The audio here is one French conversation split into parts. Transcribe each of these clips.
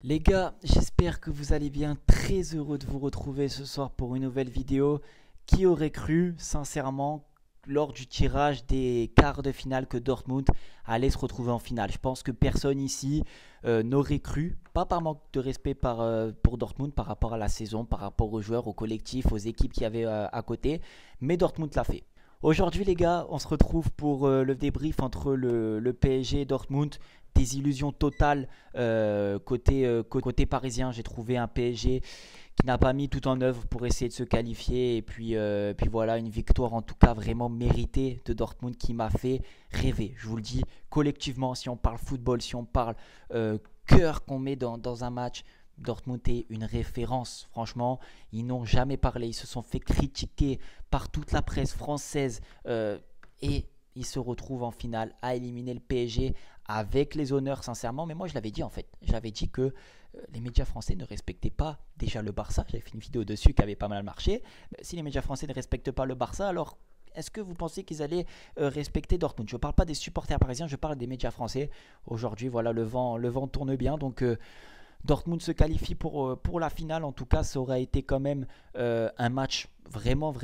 Les gars, j'espère que vous allez bien. Très heureux de vous retrouver ce soir pour une nouvelle vidéo. Qui aurait cru, sincèrement, lors du tirage des quarts de finale que Dortmund allait se retrouver en finale? Je pense que personne ici n'aurait cru, pas par manque de respect pour Dortmund par rapport à la saison, par rapport aux joueurs, au collectif, aux équipes qu'il y avait à côté, mais Dortmund l'a fait. Aujourd'hui les gars, on se retrouve pour le débrief entre le PSG et Dortmund. Des illusions totales côté parisien. J'ai trouvé un PSG qui n'a pas mis tout en œuvre pour essayer de se qualifier. Et puis voilà, une victoire en tout cas vraiment méritée de Dortmund qui m'a fait rêver. Je vous le dis, collectivement, si on parle football, si on parle cœur qu'on met dans un match, Dortmund est une référence. Franchement, ils n'ont jamais parlé. Ils se sont fait critiquer par toute la presse française. Et ils se retrouvent en finale à éliminer le PSG avec les honneurs, sincèrement. Mais moi, je l'avais dit en fait. J'avais dit que les médias français ne respectaient pas déjà le Barça. J'avais fait une vidéo dessus qui avait pas mal marché. Si les médias français ne respectent pas le Barça, alors est-ce que vous pensez qu'ils allaient respecter Dortmund? Je ne parle pas des supporters parisiens, je parle des médias français. Aujourd'hui, voilà, le vent tourne bien. Donc, Dortmund se qualifie pour la finale. En tout cas, ça aurait été quand même un match vraiment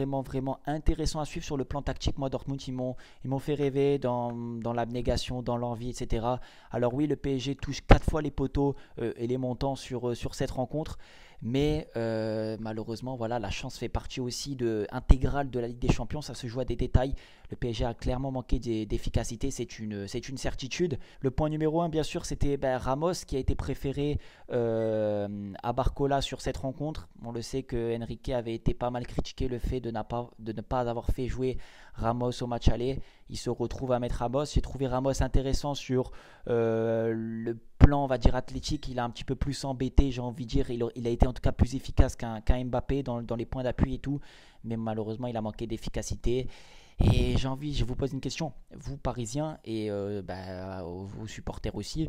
intéressant à suivre sur le plan tactique. Moi, Dortmund, ils m'ont fait rêver dans l'abnégation, dans l'envie, etc. Alors oui, le PSG touche 4 fois les poteaux et les montants sur cette rencontre. Mais malheureusement, voilà, la chance fait partie aussi intégrale de la Ligue des Champions. Ça se joue à des détails. Le PSG a clairement manqué d'efficacité, c'est une certitude. Le point numéro un, bien sûr, c'était Ramos qui a été préféré à Barcola sur cette rencontre. On le sait que Enrique avait été pas mal critiqué le fait de ne pas avoir fait jouer Ramos au match aller. Il se retrouve à mettre Ramos. J'ai trouvé Ramos intéressant sur le plan, on va dire, athlétique. Il a un petit peu plus embêté, j'ai envie de dire. Il a été en tout cas plus efficace qu'un Mbappé dans les points d'appui et tout. Mais malheureusement, il a manqué d'efficacité. Et je vous pose une question, vous Parisiens et vous supporters aussi,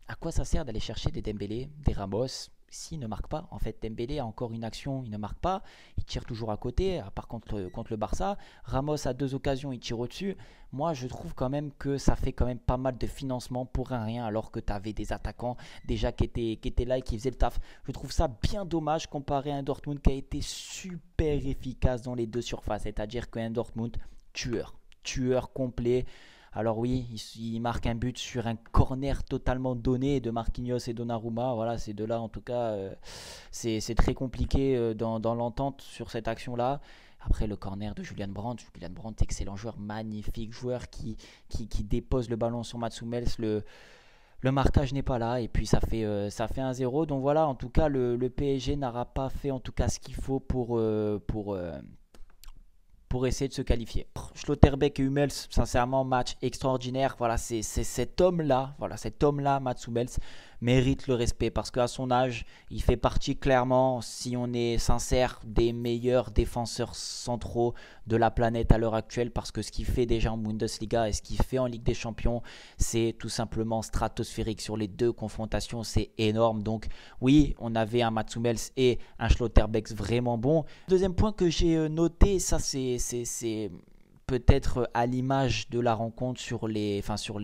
à quoi ça sert d'aller chercher des Dembélé, des Ramos s'ils ne marquent pas? En fait, Dembélé a encore une action, il ne marque pas, il tire toujours à côté, à part contre le Barça. Ramos a deux occasions, il tire au-dessus. Moi, je trouve quand même que ça fait quand même pas mal de financement pour un rien, alors que tu avais des attaquants déjà qui étaient là et qui faisaient le taf. Je trouve ça bien dommage comparé à un Dortmund qui a été super efficace dans les deux surfaces, c'est-à-dire qu'un Dortmund tueur complet. Alors oui, il marque un but sur un corner totalement donné de Marquinhos et Donnarumma. Voilà, ces deux-là, en tout cas, c'est très compliqué dans l'entente sur cette action-là. Après, le corner de Julian Brandt. Julian Brandt, excellent joueur, magnifique joueur qui dépose le ballon sur Mats Hummels. Le marquage n'est pas là et puis ça fait 1-0. Donc voilà, en tout cas, le PSG n'aura pas fait en tout cas ce qu'il faut pour essayer de se qualifier. Schlotterbeck et Hummels, sincèrement, match extraordinaire. Voilà, c'est cet homme-là, Mats Hummels, mérite le respect parce qu'à son âge, il fait partie clairement, si on est sincère, des meilleurs défenseurs centraux de la planète à l'heure actuelle parce que ce qu'il fait déjà en Bundesliga et ce qu'il fait en Ligue des Champions, c'est tout simplement stratosphérique. Sur les deux confrontations, c'est énorme. Donc oui, on avait un Mats Hummels et un Schlotterbeck vraiment bon. Deuxième point que j'ai noté, ça c'est peut-être à l'image de la rencontre sur les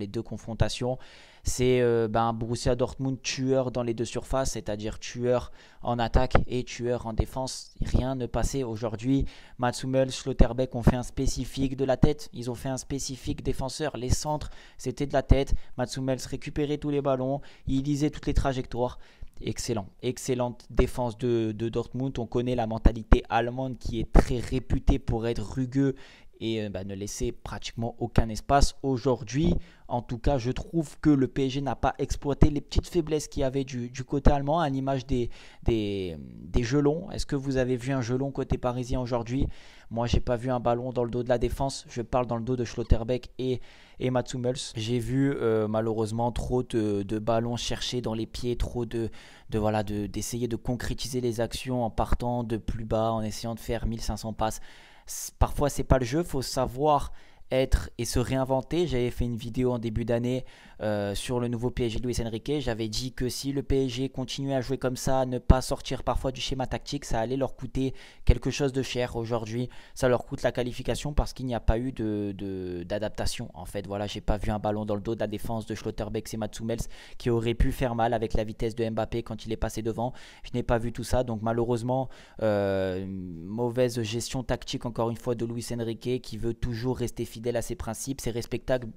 deux confrontations, c'est Borussia Dortmund tueur dans les deux surfaces, c'est-à-dire tueur en attaque et tueur en défense. Rien ne passait aujourd'hui. Mats Hummels, Schlotterbeck ont fait un spécifique de la tête, ils ont fait un spécifique défenseur. Les centres, c'était de la tête. Mats Hummels récupérait tous les ballons, il lisait toutes les trajectoires. Excellente défense de Dortmund. On connaît la mentalité allemande qui est très réputée pour être rugueux et ne laisser pratiquement aucun espace. Aujourd'hui, en tout cas, je trouve que le PSG n'a pas exploité les petites faiblesses qu'il y avait du côté allemand, à l'image des gelons. Est-ce que vous avez vu un gelon côté parisien aujourd'hui? Moi, j'ai pas vu un ballon dans le dos de la défense. Je parle dans le dos de Schlotterbeck et Mats Hummels. J'ai vu malheureusement trop de ballons cherchés dans les pieds, trop d'essayer de concrétiser les actions en partant de plus bas, en essayant de faire 1500 passes. Parfois, c'est pas le jeu, il faut savoir être et se réinventer. J'avais fait une vidéo en début d'année sur le nouveau PSG de Luis Enrique. J'avais dit que si le PSG continuait à jouer comme ça, ne pas sortir parfois du schéma tactique, ça allait leur coûter quelque chose de cher. Aujourd'hui, ça leur coûte la qualification parce qu'il n'y a pas eu d'adaptation. En fait, voilà, j'ai pas vu un ballon dans le dos de la défense de Schlotterbeck et Mats Hummels qui aurait pu faire mal avec la vitesse de Mbappé quand il est passé devant. Je n'ai pas vu tout ça, donc malheureusement, mauvaise gestion tactique encore une fois de Luis Enrique qui veut toujours rester fidèle à ses principes. C'est respectable,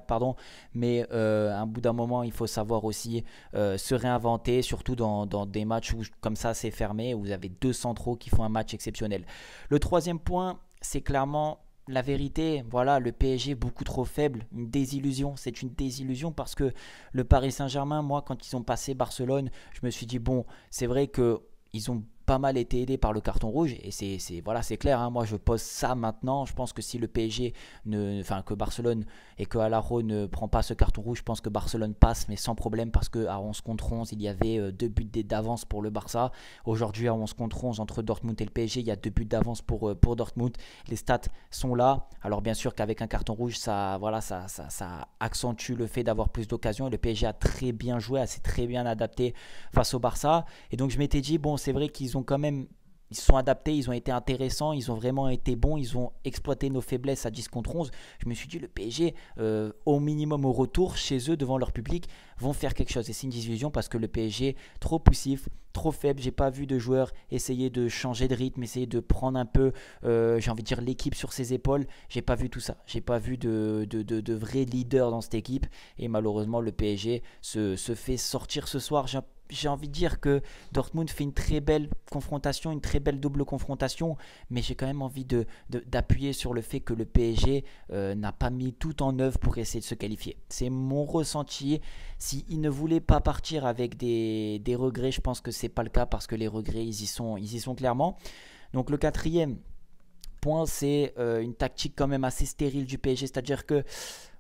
pardon, mais à un bout d'un moment, il faut savoir aussi se réinventer, surtout dans des matchs où comme ça c'est fermé, où vous avez deux centraux qui font un match exceptionnel. Le troisième point, c'est clairement la vérité. Voilà, le PSG beaucoup trop faible, une désillusion. C'est une désillusion parce que le Paris Saint-Germain, moi, quand ils ont passé Barcelone, je me suis dit bon, c'est vrai que ils ont pas mal été aidés par le carton rouge et voilà, c'est clair, hein. Moi je pose ça maintenant. Je pense que si le PSG que Barcelone et que Alaro ne prend pas ce carton rouge, je pense que Barcelone passe, mais sans problème, parce qu'à 11 contre 11 il y avait 2 buts d'avance pour le Barça. Aujourd'hui à 11 contre 11 entre Dortmund et le PSG, il y a 2 buts d'avance pour Dortmund. Les stats sont là. Alors bien sûr qu'avec un carton rouge ça accentue le fait d'avoir plus d'occasions, et le PSG a très bien joué, s'est très bien adapté face au Barça. Et donc je m'étais dit bon, c'est vrai qu'ils ils se sont adaptés, ils ont été intéressants, ils ont vraiment été bons, ils ont exploité nos faiblesses à 10 contre 11. Je me suis dit, le PSG, au minimum au retour, chez eux, devant leur public, vont faire quelque chose. Et c'est une désillusion parce que le PSG, trop poussif, trop faible. J'ai pas vu de joueurs essayer de changer de rythme, essayer de prendre un peu, j'ai envie de dire, l'équipe sur ses épaules. J'ai pas vu tout ça. J'ai pas vu de vrais leaders dans cette équipe. Et malheureusement, le PSG se fait sortir ce soir. J'ai envie de dire que Dortmund fait une très belle confrontation, une très belle double confrontation, mais j'ai quand même envie d'appuyer sur le fait que le PSG n'a pas mis tout en œuvre pour essayer de se qualifier. C'est mon ressenti. S'ils ne voulaient pas partir avec des regrets, je pense que c'est pas le cas, parce que les regrets, ils y sont clairement. Donc le quatrième point, c'est une tactique quand même assez stérile du PSG, c'est-à-dire que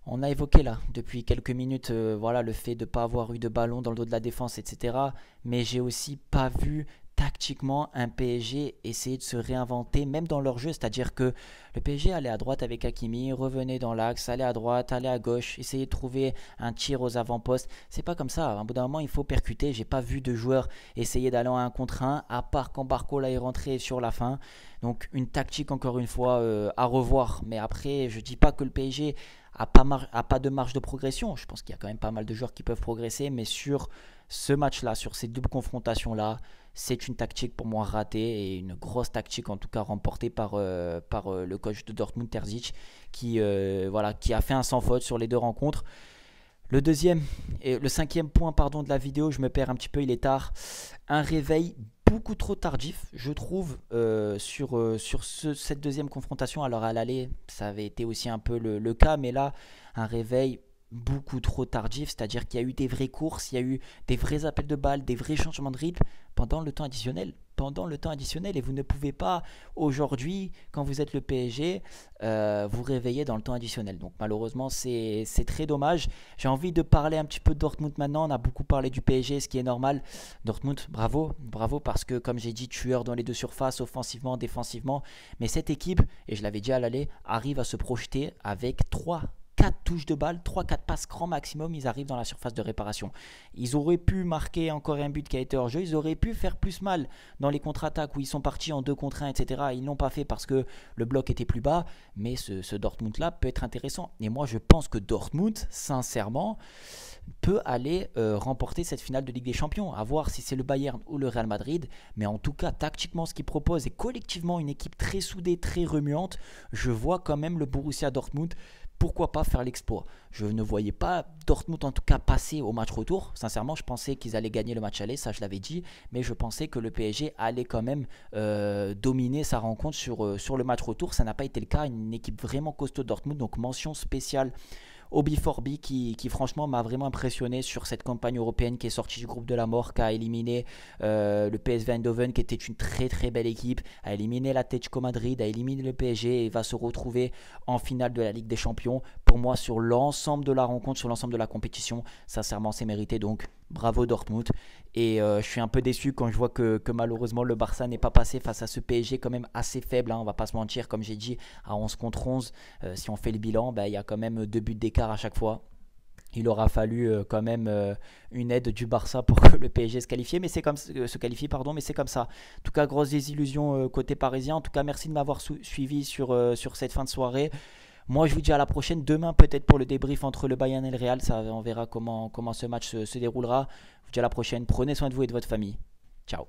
on a évoqué là depuis quelques minutes voilà, le fait de ne pas avoir eu de ballon dans le dos de la défense, etc. Mais j'ai aussi pas vu tactiquement un PSG essayer de se réinventer, même dans leur jeu. C'est-à-dire que le PSG allait à droite avec Hakimi, revenait dans l'axe, allait à droite, allait à gauche, essayait de trouver un tir aux avant-postes. C'est pas comme ça. À un bout d'un moment, il faut percuter. J'ai pas vu de joueurs essayer d'aller en 1 contre 1, à part quand Barcola est rentré sur la fin. Donc une tactique encore une fois à revoir. Mais après, je dis pas que le PSG a pas de marge de progression. Je pense qu'il y a quand même pas mal de joueurs qui peuvent progresser, mais sur ce match-là, sur ces doubles confrontations-là, c'est une tactique pour moi ratée, et une grosse tactique en tout cas remportée par le coach de Dortmund, Terzic, qui a fait un sans faute sur les deux rencontres. Le cinquième point de la vidéo, je me perds un petit peu, il est tard. Un réveil beaucoup trop tardif, je trouve, sur cette deuxième confrontation. Alors à l'aller, ça avait été aussi un peu le cas, mais là, un réveil beaucoup trop tardif, c'est-à-dire qu'il y a eu des vraies courses, il y a eu des vrais appels de balles, des vrais changements de rythme pendant le temps additionnel. Et vous ne pouvez pas aujourd'hui, quand vous êtes le PSG, vous réveiller dans le temps additionnel. Donc malheureusement c'est très dommage. J'ai envie de parler un petit peu de Dortmund maintenant. On a beaucoup parlé du PSG, ce qui est normal. Dortmund, bravo parce que, comme j'ai dit, tueur dans les deux surfaces, offensivement, défensivement. Mais cette équipe, et je l'avais dit à l'aller, arrive à se projeter avec 4 touches de balle, 3-4 passes grand maximum, ils arrivent dans la surface de réparation. Ils auraient pu marquer encore un but qui a été hors jeu, ils auraient pu faire plus mal dans les contre-attaques où ils sont partis en 2 contre 1, etc. Ils ne l'ont pas fait parce que le bloc était plus bas, mais ce Dortmund-là peut être intéressant. Et moi, je pense que Dortmund, sincèrement, peut aller remporter cette finale de Ligue des Champions. À voir si c'est le Bayern ou le Real Madrid, mais en tout cas, tactiquement, ce qu'ils proposent, et collectivement, une équipe très soudée, très remuante, je vois quand même le Borussia Dortmund, pourquoi pas faire l'exploit. Je ne voyais pas Dortmund en tout cas passer au match retour. Sincèrement, je pensais qu'ils allaient gagner le match aller, ça je l'avais dit, mais je pensais que le PSG allait quand même dominer sa rencontre sur le match retour. Ça n'a pas été le cas, une équipe vraiment costaud de Dortmund, donc mention spéciale au B4B qui franchement m'a vraiment impressionné sur cette campagne européenne, qui est sortie du groupe de la mort, qui a éliminé le PSV Eindhoven, qui était une très très belle équipe, a éliminé l'Atlético Madrid, a éliminé le PSG et va se retrouver en finale de la Ligue des Champions. Pour moi, sur l'ensemble de la rencontre, sur l'ensemble de la compétition, sincèrement c'est mérité, donc bravo Dortmund. Et je suis un peu déçu quand je vois que malheureusement le Barça n'est pas passé face à ce PSG quand même assez faible, hein, on va pas se mentir, comme j'ai dit, à 11 contre 11. Si on fait le bilan, il y a quand même 2 buts d'écart à chaque fois. Il aura fallu quand même une aide du Barça pour que le PSG se qualifie, mais c'est comme se qualifie, pardon, mais c'est comme ça. En tout cas, grosse désillusion côté parisien. En tout cas, merci de m'avoir suivi sur cette fin de soirée. Moi, je vous dis à la prochaine. Demain, peut-être pour le débrief entre le Bayern et le Real. Ça, on verra comment ce match se déroulera. Je vous dis à la prochaine. Prenez soin de vous et de votre famille. Ciao.